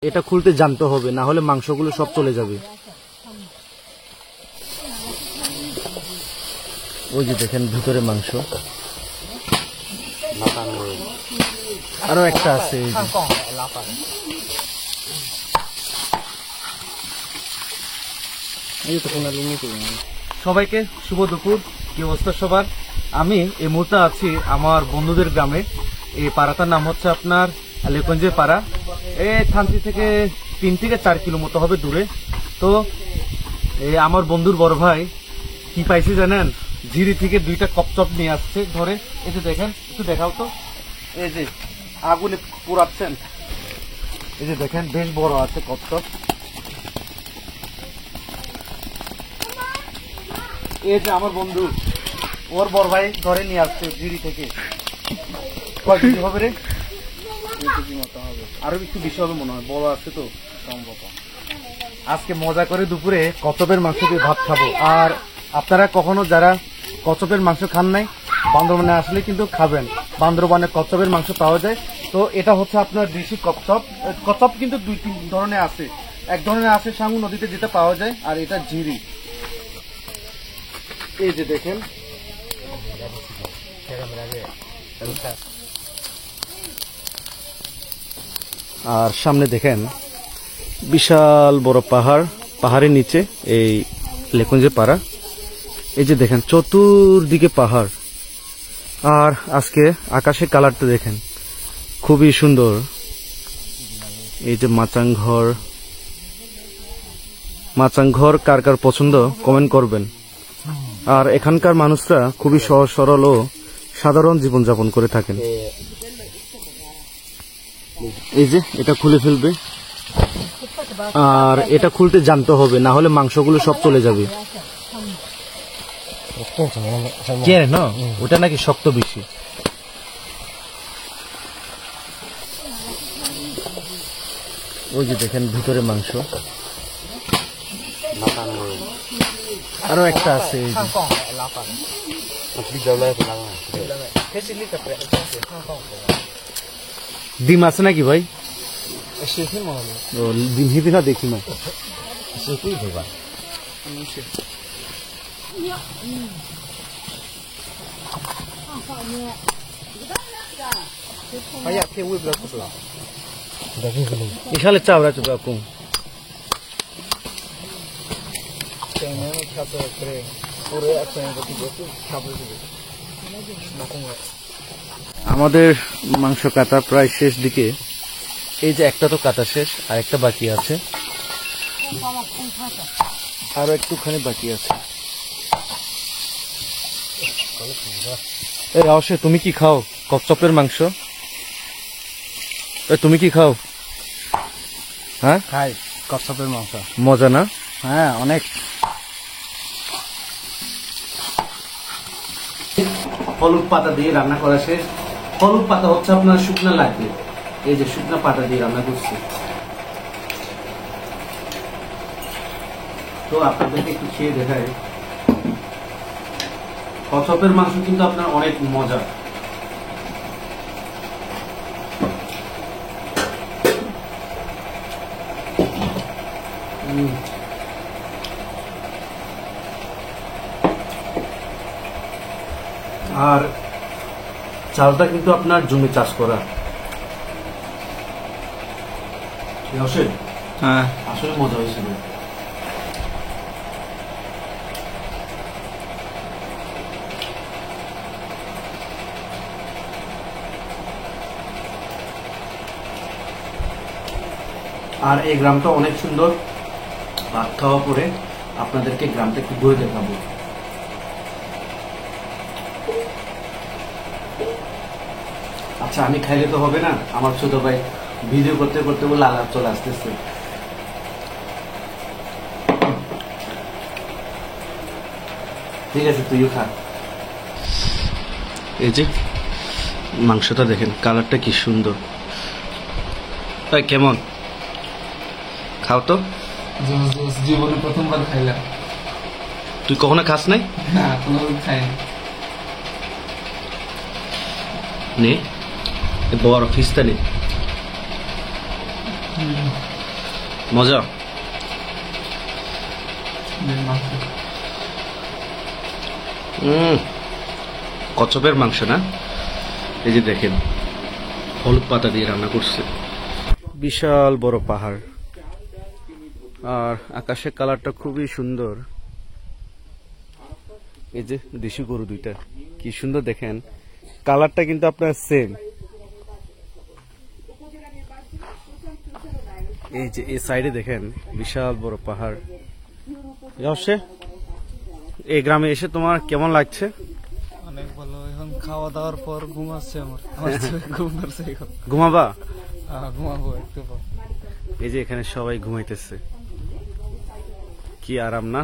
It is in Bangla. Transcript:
এটা খুলতে জানতে হবে, না হলে মাংসগুলো সব চলে যাবে। ওই যে দেখেন ভিতরে মাংস, আরো একটা আছে। সবাইকে শুভ দুপুর। কি অবস্থা সবার? আমি এই মুহূর্তে আছি আমার বন্ধুদের গ্রামে। এই পাড়াটার নাম হচ্ছে আপনার লেকঞ্জে পাড়া। এই থানচি থেকে 3 থেকে 4 কিলো মতো হবে দূরে। তো এই আমার বন্ধুর বড় ভাই কি পাইছে জানেন? ঝিরি থেকে 2টা কপচপ নিয়ে আসছে ধরে। এই যে দেখেন, একটু দেখাও তো। এই যে আগুনে পোড়াচ্ছেন, এই যে দেখেন বেশ বড় আছে কপচপ। এই যে আমার বন্ধু, ওর বড় ভাই ধরে নিয়ে আসছে ঝিরি থেকে। কয় কেজি হবে রে? 2 কেজি মতো হবে, আরো একটু বেশি হবে মনে হয়, বড় আছে তো সম্ভবত। আজকে মজা করে দুপুরে কচ্ছপের মাংস দিয়ে ভাত খাবো। আর আপনারা কখনো যারা কচ্ছপের মাংস খান নাই, বান্দরবানে আসলে কিন্তু খাবেন। বান্দরবানে কচ্ছপের মাংস পাওয়া যায়। তো এটা হচ্ছে আপনার দেশি কচ্ছপ। কচ্ছপ কিন্তু 2-3 ধরনের আছে। এক ধরনের আছে সাঙ্গু নদীতে যেটা পাওয়া যায়, আর এটা ঝিরি। এই যে দেখেন, আর সামনে দেখেন বিশাল বড় পাহাড়, পাহাড়ের নিচে এই লেকঞ্জে পাড়া। এই যে দেখেন চতুর্দিকে পাহাড়। আর আজকে আকাশের কালারটা দেখেন, খুবই সুন্দর। এই যে মাচাংঘর, মাচাংঘর কার কার পছন্দ কমেন্ট করবেন। আর এখানকার মানুষরা খুবই সহজ সরল ও সাধারণ জীবনযাপন করে থাকেন। এই যে এটা খুলে ফেলবে, আর এটা খুলতে জানতে হবে, না হলে মাংসগুলো সব চলে যাবে। না ওটা নাকি শক্ত বেশি। ওই যে দেখেন ভিতরে মাংস, আরো একটা আছে। ডিম আছে নাকি ভাই? ডিম হিদি না, দেখি না। এখানে চাবড়া চুপা কম। আমাদের মাংস কাটা প্রায় শেষ দিকে। এই যে একটা তো কাটা শেষ, আর একটা বাকি আছে, আরো একটুখানি বাকি আছে। এই অবশ্যই তুমি কি খাও? কচ্ছপের মাংস। তুমি কি খাও? হ্যাঁ খাই কচ্ছপের মাংস। মজা না? হ্যাঁ অনেক। হলুদ পাতা দিয়ে রান্না করা শেষ। হলুদ পাতা হচ্ছে আপনার শুকনো লাগবে। এই যে শুকনো পাতা দিয়ে রান্না করছি। তো আপনাদেরকে একটু খেয়ে দেখায়। কচ্ছপের মাংস কিন্তু আপনার অনেক মজা। আর চালটা কিন্তু আপনার জমি চাষ করা। হ্যাঁ আসলে মজা হয়েছিল। আর এই গ্রামটা অনেক সুন্দর। ভাত খাওয়া পরে আপনাদেরকে গ্রামটা একটু ঘুরে দেখাবো। আচ্ছা আমি খাইলে তো হবে না, আমার ছোট ভাই ভিডিও করতে করতে বলে আলাপ চলে আসতেছে। ঠিক আছে তুইও খা। এই যে মাংসটা দেখেন, কালারটা কি সুন্দর। কেমন? খাও তো। জীবনে প্রথমবার খাইলাম। তুই কখনো খাস নাই? না কোনোদিন খাইনি। নে বড় ফিসটা নে। মজা। মাংস। কচ্ছপের মাংস না? এই যে দেখেন হলুদ পাতা দিয়ে রান্না করছে। বিশাল বড় পাহাড়, আর আকাশের কালারটা খুবই সুন্দর। এই যে দেশি গরু দুইটা কি সুন্দর দেখেন, কালারটা কিন্তু আপনার সেম। এই যে এই সাইডে দেখেন বিশাল বড় পাহাড়। এই গ্রামে এসে তোমার কেমন লাগছে? অনেক ভালো। এখন খাওয়া দাওয়ার পর ঘুমাচ্ছে আমার ঘুম পাচ্ছে এখন। ঘুমাবা? ঘুমাবো একটু পর। এই যে এখানে সবাই ঘুমাইতেছে, কি আরাম না?